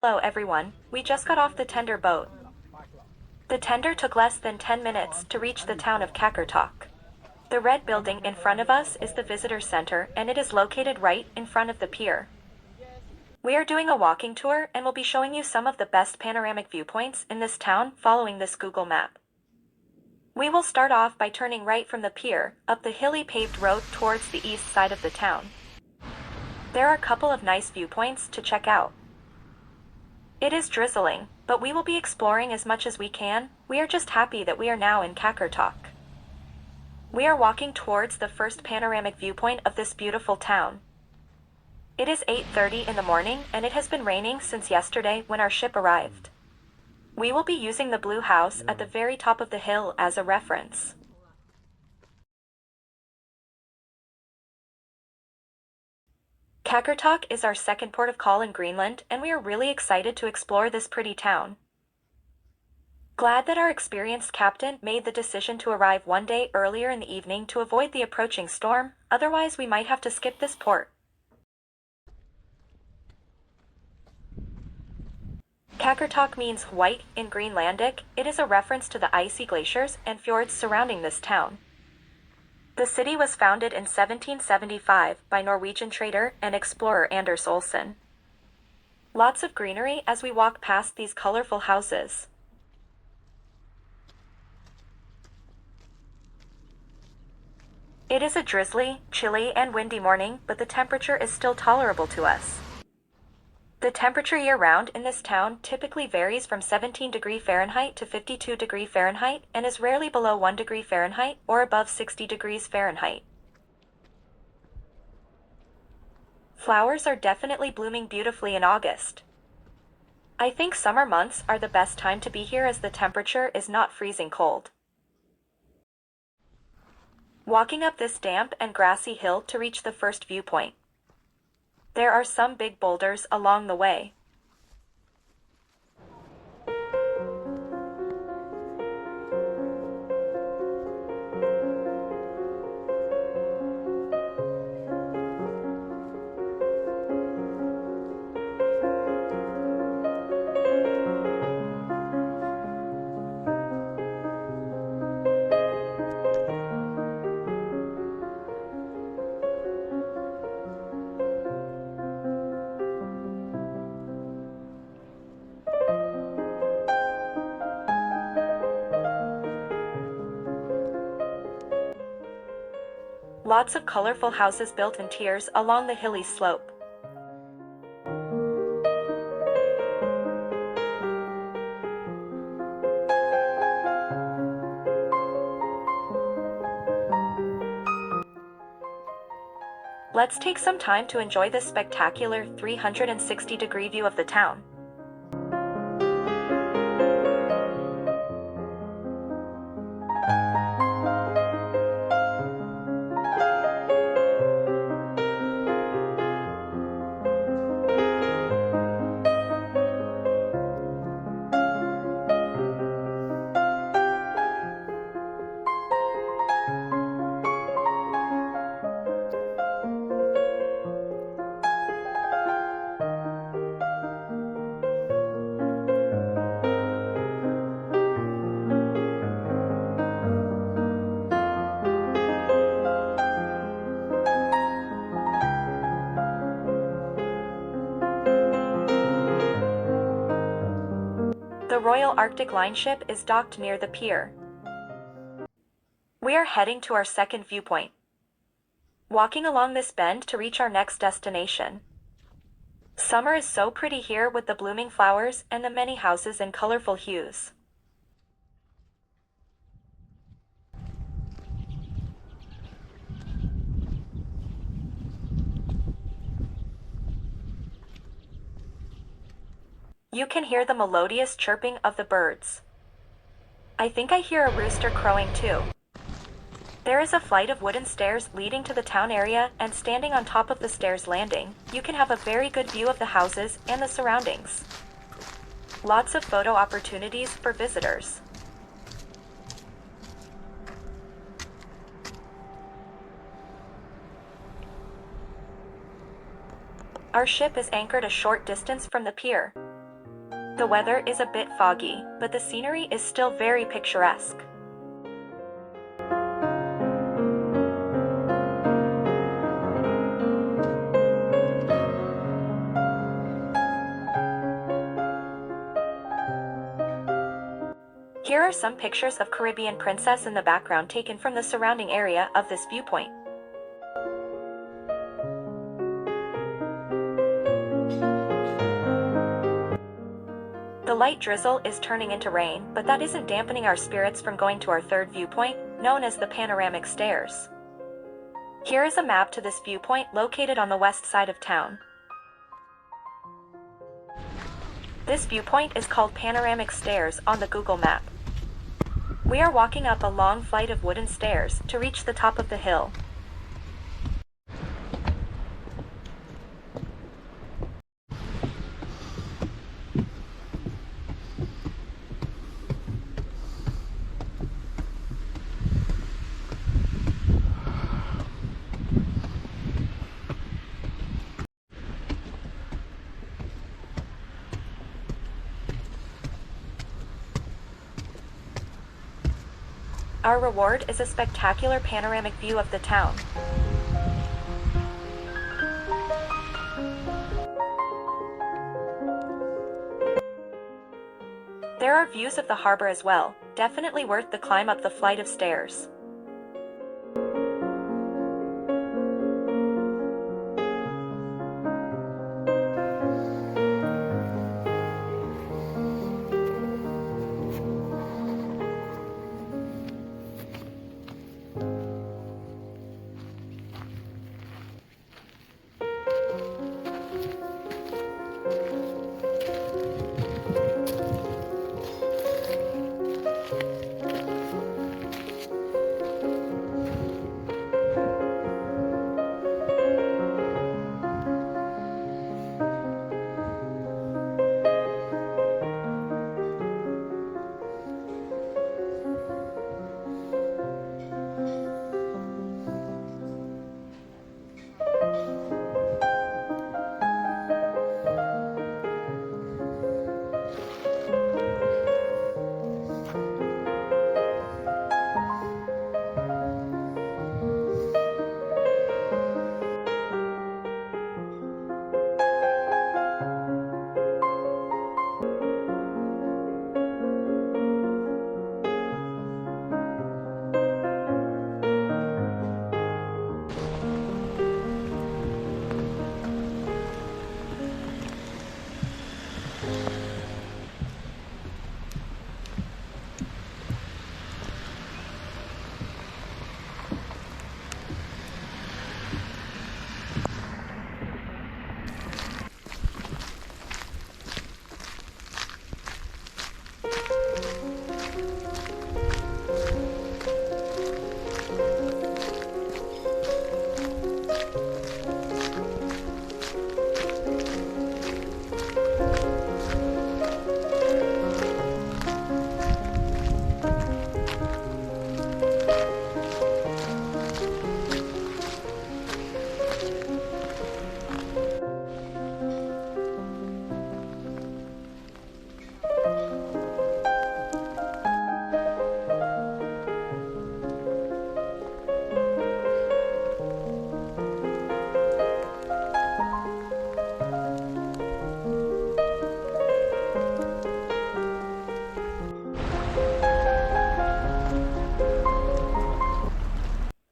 Hello everyone, we just got off the tender boat. The tender took less than 10 minutes to reach the town of Qaqortoq. The red building in front of us is the visitor center and it is located right in front of the pier. We are doing a walking tour and will be showing you some of the best panoramic viewpoints in this town following this Google map. We will start off by turning right from the pier, up the hilly paved road towards the east side of the town. There are a couple of nice viewpoints to check out. It is drizzling, but we will be exploring as much as we can. We are just happy that we are now in Qaqortoq. We are walking towards the first panoramic viewpoint of this beautiful town. It is 8:30 in the morning and it has been raining since yesterday when our ship arrived. We will be using the blue house at the very top of the hill as a reference. Qaqortoq is our second port of call in Greenland and we are really excited to explore this pretty town. Glad that our experienced captain made the decision to arrive one day earlier in the evening to avoid the approaching storm, otherwise we might have to skip this port. Qaqortoq means white in Greenlandic. It is a reference to the icy glaciers and fjords surrounding this town. The city was founded in 1775 by Norwegian trader and explorer Anders Olsen. Lots of greenery as we walk past these colorful houses. It is a drizzly, chilly and windy morning, but the temperature is still tolerable to us. The temperature year-round in this town typically varies from 17 degrees Fahrenheit to 52 degrees Fahrenheit and is rarely below 1 degree Fahrenheit or above 60 degrees Fahrenheit. Flowers are definitely blooming beautifully in August. I think summer months are the best time to be here as the temperature is not freezing cold. Walking up this damp and grassy hill to reach the first viewpoint. There are some big boulders along the way. Lots of colorful houses built in tiers along the hilly slope. Let's take some time to enjoy this spectacular 360-degree view of the town. The Royal Arctic Line ship is docked near the pier. We are heading to our second viewpoint. Walking along this bend to reach our next destination. Summer is so pretty here with the blooming flowers and the many houses in colorful hues. You can hear the melodious chirping of the birds. I think I hear a rooster crowing too. There is a flight of wooden stairs leading to the town area, and standing on top of the stairs landing, you can have a very good view of the houses and the surroundings. Lots of photo opportunities for visitors. Our ship is anchored a short distance from the pier. The weather is a bit foggy, but the scenery is still very picturesque. Here are some pictures of Caribbean Princess in the background taken from the surrounding area of this viewpoint. The light drizzle is turning into rain, but that isn't dampening our spirits from going to our third viewpoint, known as the Panoramic Stairs. Here is a map to this viewpoint located on the west side of town. This viewpoint is called Panoramic Stairs on the Google map. We are walking up a long flight of wooden stairs to reach the top of the hill. Our reward is a spectacular panoramic view of the town. There are views of the harbor as well, definitely worth the climb up the flight of stairs.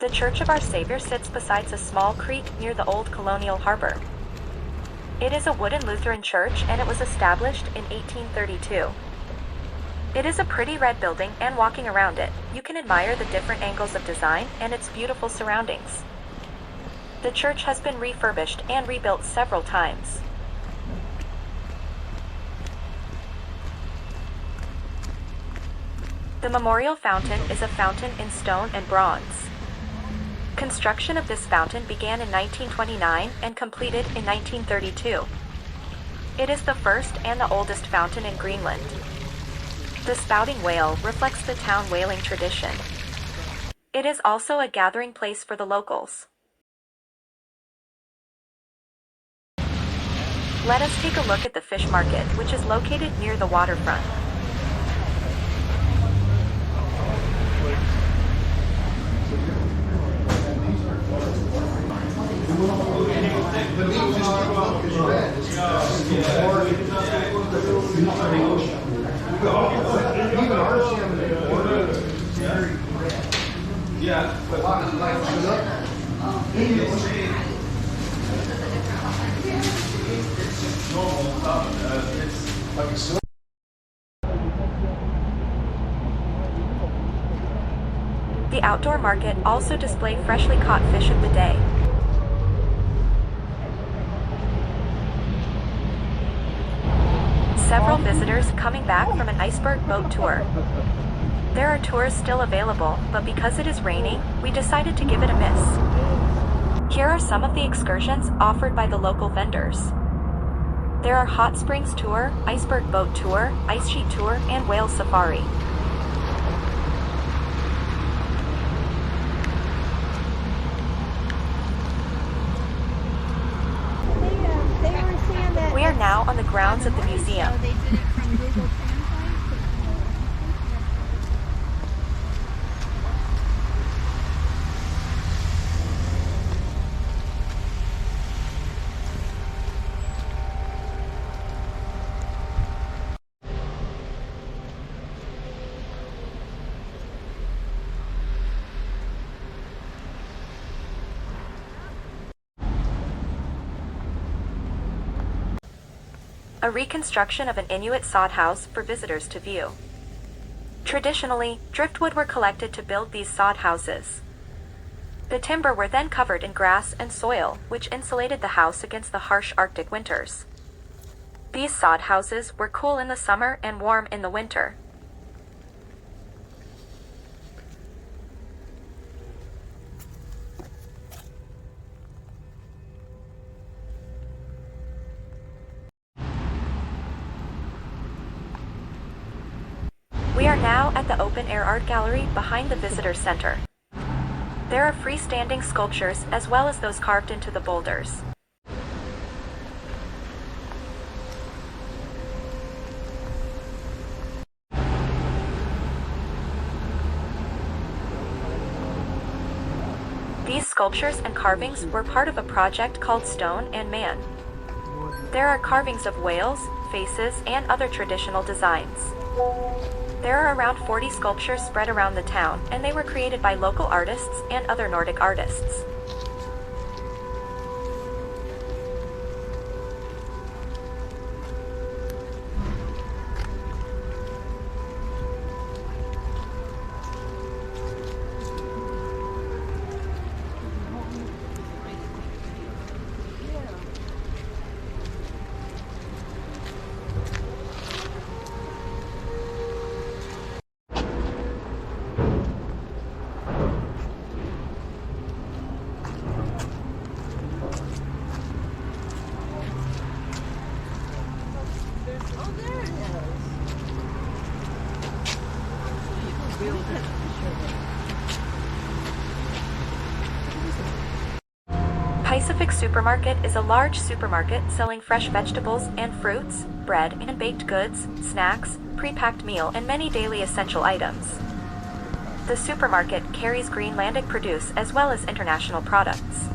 The Church of Our Savior sits beside a small creek near the old colonial harbor. It is a wooden Lutheran church and it was established in 1832. It is a pretty red building, and walking around it, you can admire the different angles of design and its beautiful surroundings. The church has been refurbished and rebuilt several times. The memorial fountain is a fountain in stone and bronze. Construction of this fountain began in 1929 and completed in 1932. It is the first and the oldest fountain in Greenland. The spouting whale reflects the town whaling tradition. It is also a gathering place for the locals. Let us take a look at the fish market, which is located near the waterfront. The outdoor market also displays freshly caught fish of the day. Several visitors coming back from an iceberg boat tour. There are tours still available, but because it is raining, we decided to give it a miss. Here are some of the excursions offered by the local vendors. There are hot springs tour, iceberg boat tour, ice sheet tour, and whale safari. We are now on the grounds of the museum. A reconstruction of an Inuit sod house for visitors to view. Traditionally, driftwood were collected to build these sod houses. The timber were then covered in grass and soil, which insulated the house against the harsh Arctic winters. These sod houses were cool in the summer and warm in the winter. We are now at the open-air art gallery behind the visitor center. There are freestanding sculptures as well as those carved into the boulders. These sculptures and carvings were part of a project called Stone and Man. There are carvings of whales, faces, and other traditional designs. There are around 40 sculptures spread around the town, and they were created by local artists and other Nordic artists. Pissifik Supermarket is a large supermarket selling fresh vegetables and fruits, bread and baked goods, snacks, pre-packed meal, and many daily essential items. The supermarket carries Greenlandic produce as well as international products.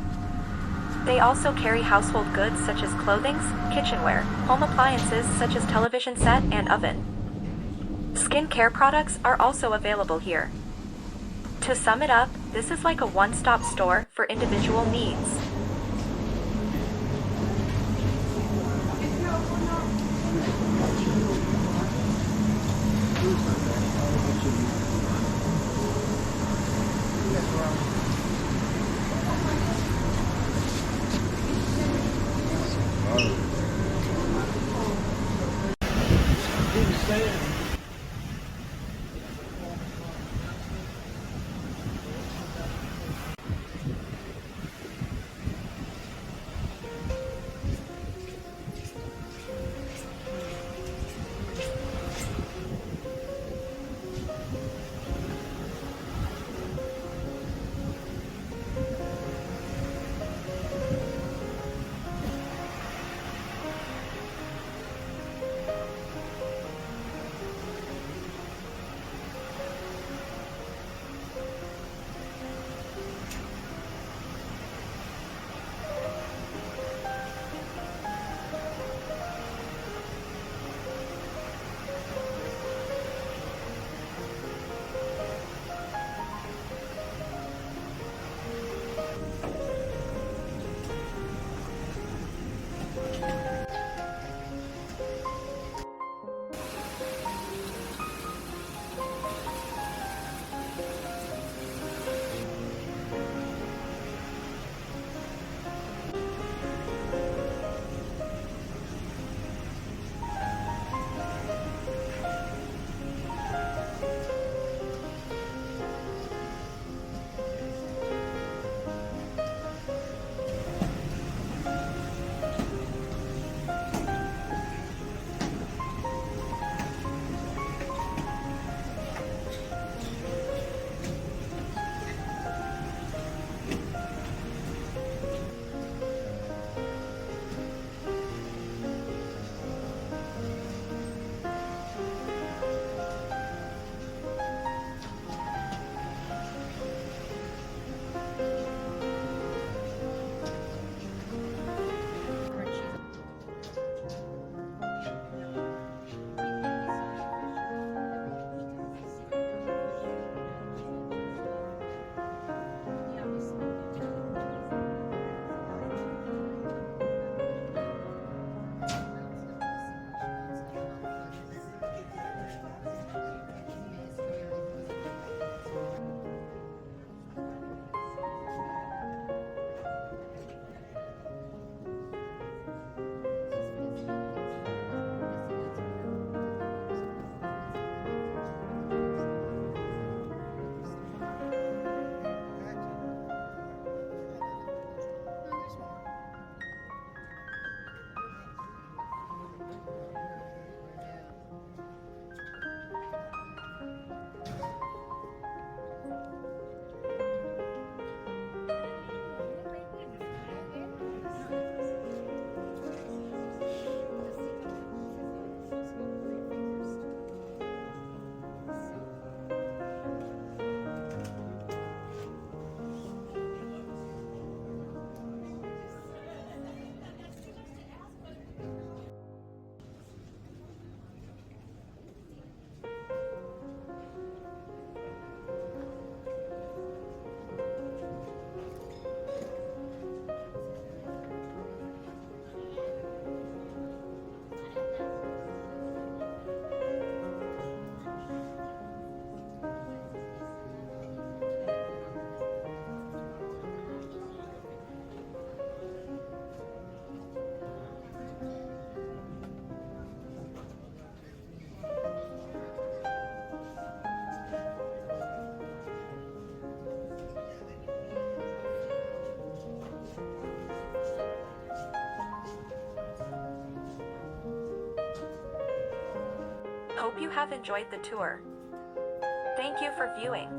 They also carry household goods such as clothing, kitchenware, home appliances such as television set and oven. Skincare products are also available here. To sum it up, this is like a one-stop store for individual needs. Hope you have enjoyed the tour. Thank you for viewing.